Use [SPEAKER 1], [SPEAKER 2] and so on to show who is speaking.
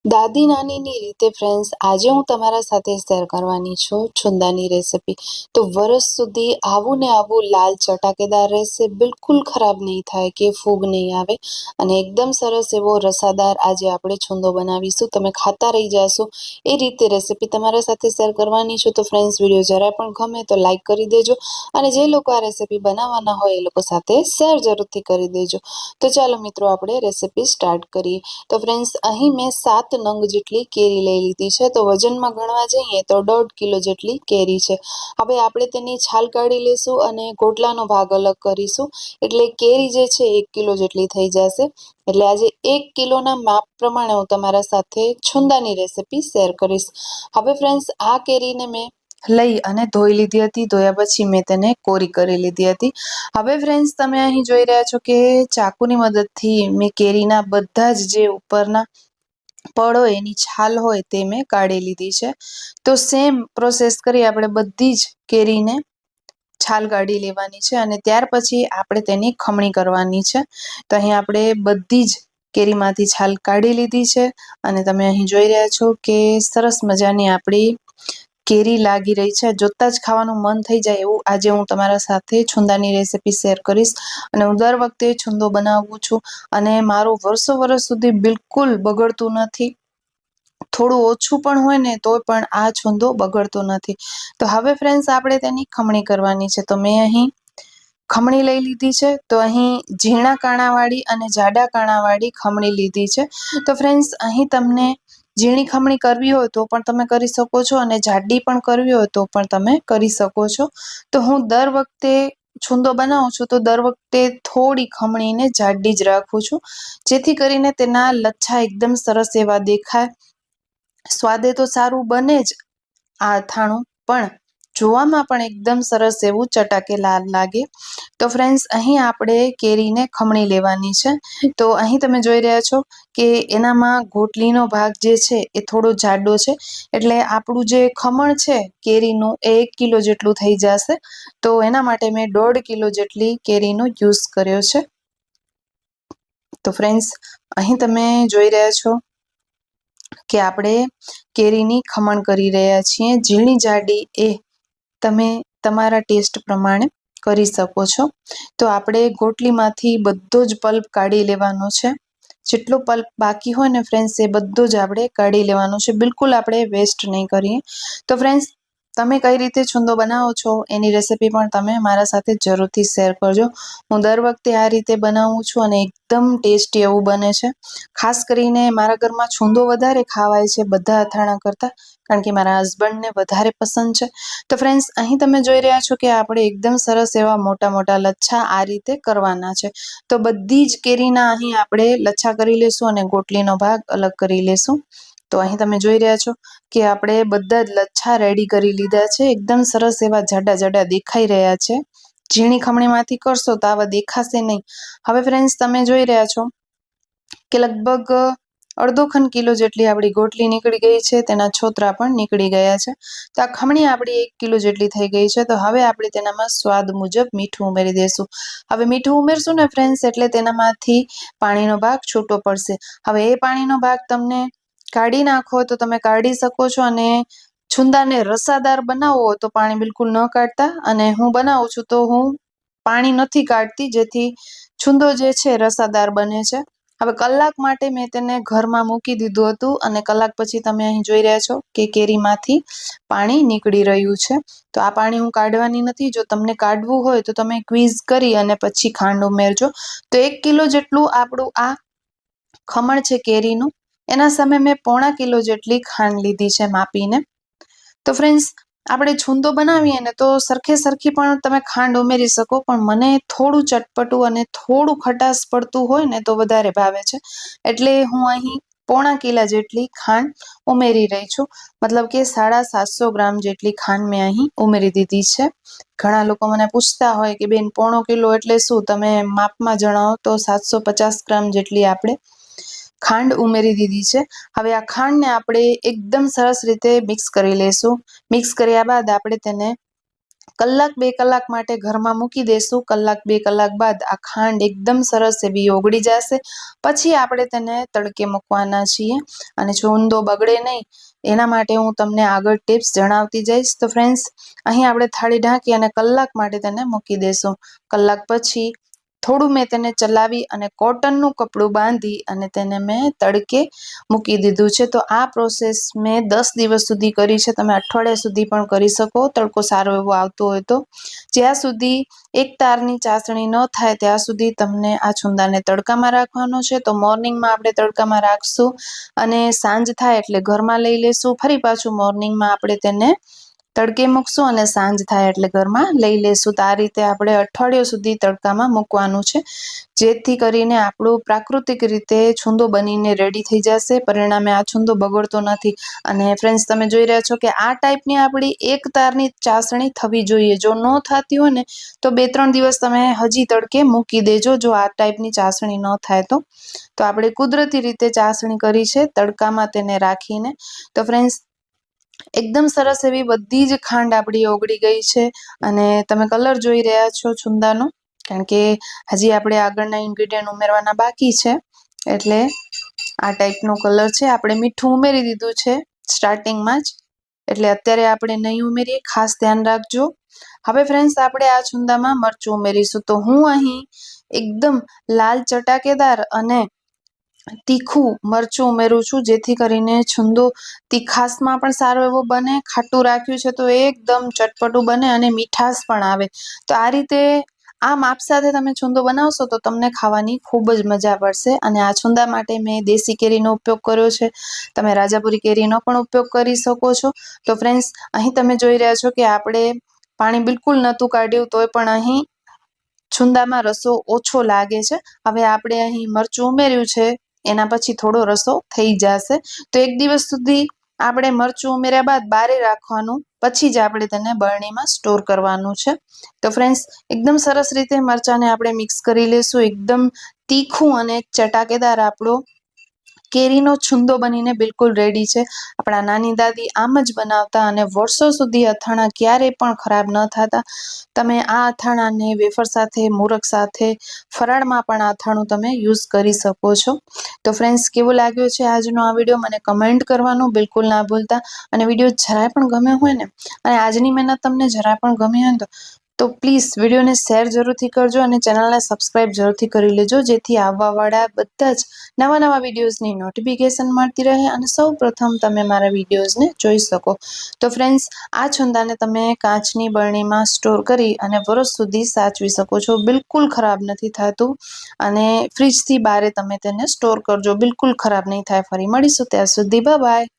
[SPEAKER 1] દાદી નાનીની રીતે ફ્રેન્ડ્સ આજે હું તમારા સાથે શેર કરવાની છું છુંદાની રેસિપી। તો વરસ સુધી આવું ને આવું લાલ ચટાકેદાર રહેશે, બિલકુલ ખરાબ નહીં થાય કે ફૂગ નહીં આવે અને એકદમ સરસ એવો રસાદાર આજે આપણે છુંદો બનાવીશું। તમે ખાતા રહી જશો એ રીતે રેસિપી તમારા સાથે શેર કરવાની છું। તો ફ્રેન્ડ્સ વિડીયો જરા પણ ગમે તો લાઈક કરી દેજો અને જે લોકો આ રેસિપી બનાવવાના હોય એ લોકો સાથે શેર જરૂરથી કરી દેજો। તો ચાલો મિત્રો આપણે રેસિપી સ્ટાર્ટ કરીએ। તો ફ્રેન્ડ્સ અહીં મેં 7 નંગ જેટલી કેરી લઈ લીધી છે। તો વજનમાં ગણવા જઈએ તો 1.5 કિલો જેટલી કેરી છે। હવે આપણે તેની છાલ કાઢી લેશું અને ગોટલાનો ભાગ અલગ કરીશું, એટલે કેરી જે છે 1 કિલો જેટલી થઈ જશે। એટલે આજે 1 કિલોના માપ પ્રમાણે હું તમારા સાથે છુંદાની રેસિપી શેર કરીશ। હવે ફ્રેન્ડ્સ આ કેરીને મેં લઈ અને ધોઈ લીધી હતી। ધોયા પછી મેં તેને કોરી કરી લીધી હતી। હવે ફ્રેન્ડ્સ તમે અહીં જોઈ રહ્યા છો કે ચાકુની મદદથી મેં કેરીના બધા જ જે ઉપરના પડ હોય એની છાલ હોય તે મેં કાઢી લીધી છે। તો સેમ પ્રોસેસ કરી આપણે બધી જ કેરીને છાલ કાઢી લેવાની છે અને ત્યાર પછી આપણે તેની ખમણી કરવાની છે। તો અહીં આપણે બધી જ કેરીમાંથી છાલ કાઢી લીધી છે અને તમે અહીં જોઈ રહ્યા છો કે સરસ મજાની આપણી કેરી લાગી રહી છે। જોતા જ ખાવાનું મન થઈ જાય એવું આજે હું તમારા સાથે છુંદાની રેસિપી શેર કરીશ। અને હું દર વખતે છુંદો બનાવું છું અને મારું વર્ષો વર્ષ સુધી બિલકુલ બગડતું નથી। થોડું ઓછું પણ હોય ને તો પણ આ છુંદો બગડતો નથી। તો હવે ફ્રેન્ડ્સ આપણે તેની ખમણી કરવાની છે। તો મેં અહીં ખમણી લઈ લીધી છે। તો અહીં ઝીણા કાણાવાળી અને જાડા કાણાવાળી ખમણી લીધી છે। તો ફ્રેન્ડ્સ અહીં તમને ઝીણી ખમણી કરવી હોય તો પણ તમે કરી શકો છો અને જાડી પણ કરવી હોય તો પણ તમે કરી શકો છો। તો હું દર વખતે છુંદો બનાવું છું તો દર વખતે થોડી ખમણીને જાડી જ રાખું છું, જેથી કરીને તેના લચ્છા એકદમ સરસ એવા દેખાય। સ્વાદે તો સારું બને જ આ અથાણું, પણ જોવામાં પણ એકદમ સરસ એવું ચટાકે લાલ લાગે। તો ફ્રેન્ડ્સ અહીં આપણે કેરીને ખમણી લેવાની છે। તો અહીં તમે જોઈ રહ્યા છો કે એનામાં ગોટલીનો ભાગ જે છે એ થોડો જાડો છે, એટલે આપણું જે ખમણ છે કેરીનું એ 1 કિલો જેટલું થઈ જશે। તો એના માટે મેં 1.5 કિલો જેટલી કેરીનો યુઝ કર્યો છે। તો ફ્રેન્ડ્સ અહીં તમે જોઈ રહ્યા છો કે આપણે કેરીની ખમણ કરી રહ્યા છીએ। ઝીણી જાડી એ તમે તમારા ટેસ્ટ પ્રમાણે કરી શકો છો। તો આપણે ગોટલીમાંથી બધો જ પલ્પ કાઢી લેવાનો છે। જેટલો પલ્પ બાકી હોય ને ફ્રેન્ડ્સ એ બધો જ આપણે કાઢી લેવાનો છે, બિલકુલ આપણે વેસ્ટ નહીં કરીએ। તો ફ્રેન્ડ્સ તમે કઈ રીતે છુંદો બનાવો છો એની રેસિપી પણ તમે મારા સાથે જરૂરથી શેર કરજો। હું દર વખતે આ રીતે બનાવું છું અને એકદમ ટેસ્ટી એવું બને છે। ખાસ કરીને મારા ઘરમાં છુંદો વધારે ખાવાય છે બધા અથાણા કરતાં, કારણ કે મારા હસબન્ડને વધારે પસંદ છે। તો ફ્રેન્ડ્સ અહીં તમે જોઈ રહ્યા છો કે આપણે એકદમ સરસ એવા મોટા મોટા લચ્છા આ રીતે કરવાના છે। તો બધી જ કેરીના અહીં આપણે લચ્છા કરી લેશું અને ગોટલીનો ભાગ અલગ કરી લેશું। તો અહીં તમે જોઈ રહ્યા છો કે આપણે બધા જ લચ્છા રેડી કરી લીધા છે, એકદમ સરસ એવા જાડા જાડા દેખાઈ રહ્યા છે। ઝીણી ખમણીમાંથી કરશો તો આવા દેખાશે નહીં। હવે ફ્રેન્ડ્સ તમે જોઈ રહ્યા છો કે લગભગ અડધો ખંડ કિલો જેટલી આપણી ગોટલી નીકળી ગઈ છે, તેના છોતરા પણ નીકળી ગયા છે। તો આ ખમણી આપણી 1 કિલો જેટલી થઈ ગઈ છે। તો હવે આપણે તેનામાં સ્વાદ મુજબ મીઠું ઉમેરી દઈશું। હવે મીઠું ઉમેરશું ને ફ્રેન્ડ્સ એટલે તેનામાંથી પાણીનો ભાગ છૂટો પડશે। હવે એ પાણીનો ભાગ તમને કાઢી નાખો તો તમે કાઢી શકો છો, અને છુંદાને રસાદાર બનાવવો હોય તો પાણી બિલકુલ ન કાઢતા, અને હું બનાવું છું તો હું પાણી નથી કાઢતી, જેથી છુંદો જે છે રસાદાર બને છે। હવે કલાક માટે મેં તેને ઘરમાં મૂકી દીધું હતું અને કલાક પછી તમે અહીં જોઈ રહ્યા છો કે કેરીમાંથી પાણી નીકળી રહ્યું છે। તો આ પાણી હું કાઢવાની નથી। જો તમને કાઢવું હોય તો તમે ક્વીઝ કરી અને પછી ખાંડ ઉમેરજો। તો 1 કિલો જેટલું આપણું આ ખમણ છે કેરીનું, એના સામે મેં 1.25 કિલો જેટલી ખાંડ લીધી છે માપીને। તો ફ્રેન્ડ્સ આપણે છુંદો બનાવીએ ને તો સરખે સરખી પણ તમે ખાંડ ઉમેરી શકો, પણ મને થોડું ચટપટું અને થોડું ખટાશ પડતું હોય ને તો વધારે ભાવે છે, એટલે હું અહીં 1.25 કિલા જેટલી ખાંડ ઉમેરી રહી છું। મતલબ કે 750 ગ્રામ જેટલી ખાંડ મેં અહીં ઉમેરી દીધી છે। ઘણા લોકો મને પૂછતા હોય કે બેન 1.25 કિલો એટલે શું, તમે માપમાં જણાવો। તો 750 ગ્રામ જેટલી આપણે ખાંડ ઉમેરી દીધી છે। હવે આ ખાંડને આપણે એકદમ સરસ રીતે મિક્સ કરી લઈશું। મિક્સ કર્યા બાદ આપણે તેને કલાક 2 કલાક માટે ઘરમાં મૂકી દેશું. કલાક 2 કલાક બાદ આ ખાંડ એકદમ સરસ એવી ઓગળી જશે. પછી આપણે તેને તડકે મૂકવાના છીએ અને છુંદો બગડે નહીં એના માટે હું તમને આગળ ટિપ્સ જણાવતી જઈશ. તો ફ્રેન્ડ્સ, અહીં આપણે થાળી ઢાંકી અને કલાક માટે તેને મૂકી દેશું. કલાક પછી થોડું મેં તેને ચલાવી અને કોટનનું કપડું બાંધી અને તેને મેં તડકે મૂકી દીધું છે. તો આ પ્રોસેસ મેં 10 દિવસ સુધી કરી છે. તમે અઠવાડિયા સુધી પણ કરી શકો, તડકો સારો એવો આવતો હોય તો. જ્યાં સુધી એક તારની ચાસણી ન થાય ત્યાં સુધી તમને આ છુંદાને તડકામાં રાખવાનો છે. તો મોર્નિંગમાં આપણે તડકામાં રાખશું અને સાંજ થાય એટલે ઘરમાં લઈ લેશું. ફરી પાછું મોર્નિંગમાં આપણે તેને તડકે મૂકશું અને સાંજ થાય એટલે ઘરમાં લઈ લેશું. તો આ રીતે આપણે અઠવાડિયા સુધી તડકામાં મૂકવાનું છે, જેથી કરીને આપણું પ્રાકૃતિક રીતે છુંદો બનીને રેડી થઈ જશે. પરિણામે આ છુંદો બગડતો નથી. અને ફ્રેન્ડ્સ, તમે જોઈ રહ્યા છો કે આ ટાઈપની આપણી એક તારની ચાસણી થવી જોઈએ. જો ન થતી હોય ને તો 2-3 દિવસ તમે હજી તડકે મૂકી દેજો, જો આ ટાઈપની ચાસણી ન થાય તો. તો આપણે કુદરતી રીતે ચાસણી કરી છે તડકામાં તેને રાખીને. તો ફ્રેન્ડ્સ, એકદમ સરસ એવી બધી જ ખાંડ આપણી ઓગળી ગઈ છે અને તમે કલર જોઈ રહ્યા છો છુંદાનો, કારણ કે હજી આપણે આગળના ઇન્ગ્રેડિયન્ટ ઉમેરવાના બાકી છે. એટલે આ ટાઈપનો કલર છે. આપણે મીઠું ઉમેરી દીધું છે સ્ટાર્ટિંગમાં જ, એટલે અત્યારે આપણે નહીં ઉમેરીએ, ખાસ ધ્યાન રાખજો. હવે ફ્રેન્ડ્સ, આપણે આ છુંદામાં મરચું ઉમેરીશું. તો હું અહીં એકદમ લાલ ચટાકેદાર અને તીખું મરચું ઉમેરું છું, જેથી કરીને છુંદો તીખાસમાં પણ સારો એવો બને. ખાટું રાખ્યું છે તો એકદમ ચટપટું બને અને મીઠાશ પણ આવે. તો આ રીતે આ માપ સાથે તમે છુંદો બનાવશો તો તમને ખાવાની ખૂબ જ મજા પડશે. અને આ છુંદા માટે મેં દેશી કેરીનો ઉપયોગ કર્યો છે. તમે રાજાપુરી કેરીનો પણ ઉપયોગ કરી શકો છો. તો ફ્રેન્ડ્સ, અહીં તમે જોઈ રહ્યા છો કે આપણે પાણી બિલકુલ નહોતું કાઢ્યું, તોય પણ અહીં છુંદામાં રસો ઓછો લાગે છે. હવે આપણે અહીં મરચું ઉમેર્યું છે, એના પછી થોડો રસો થઈ જશે. તો 1 દિવસ સુધી આપણે મરચું ઉમેર્યા બાદ બારે રાખવાનું, પછી જ આપણે તેને બરણીમાં સ્ટોર કરવાનું છે. તો ફ્રેન્ડ્સ, એકદમ સરસ રીતે મરચાંને આપણે મિક્સ કરી લેશું. એકદમ તીખું અને ચટાકેદાર આપણો કેરીનો છુંદો બનીને બિલકુલ રેડી છે. આપણા નાની દાદી આમ જ બનાવતા અને વર્ષો સુધી અથાણા ક્યારેય પણ ખરાબ ન થતા. તમે આ અથાણાને વેફર સાથે, મુરક સાથે, ફરાળમાં પણ અથાણું તમે યુઝ કરી શકો છો. તો ફ્રેન્ડ્સ, કેવો લાગ્યો છે આજનો આ વિડીયો મને કમેન્ટ કરવાનું બિલકુલ ના ભૂલતા. અને વિડીયો જરાય પણ ગમ્યો હોય ને અને આજની મહેનત તમને જરાય પણ ગમી હોય તો પ્લીઝ વિડીયોને શેર જરૂરથી કરજો અને ચેનલને સબસ્ક્રાઇબ જરૂરથી કરી લેજો, જેથી આવવાવાળા બધા જ નવા વિડીયોઝની નોટિફિકેશન મળતી રહે અને સૌ પ્રથમ તમે મારા વિડીયોઝને જોઈ શકો. તો ફ્રેન્ડ્સ, આ છુંદાને તમે કાચની બરણીમાં સ્ટોર કરી અને વર્ષ સુધી સાચવી શકો છો. બિલકુલ ખરાબ નથી થતું અને ફ્રીજથી બારે તમે તેને સ્ટોર કરજો, બિલકુલ ખરાબ નહીં થાય. ફરી મળીશું, ત્યાં સુધી બાય બાય.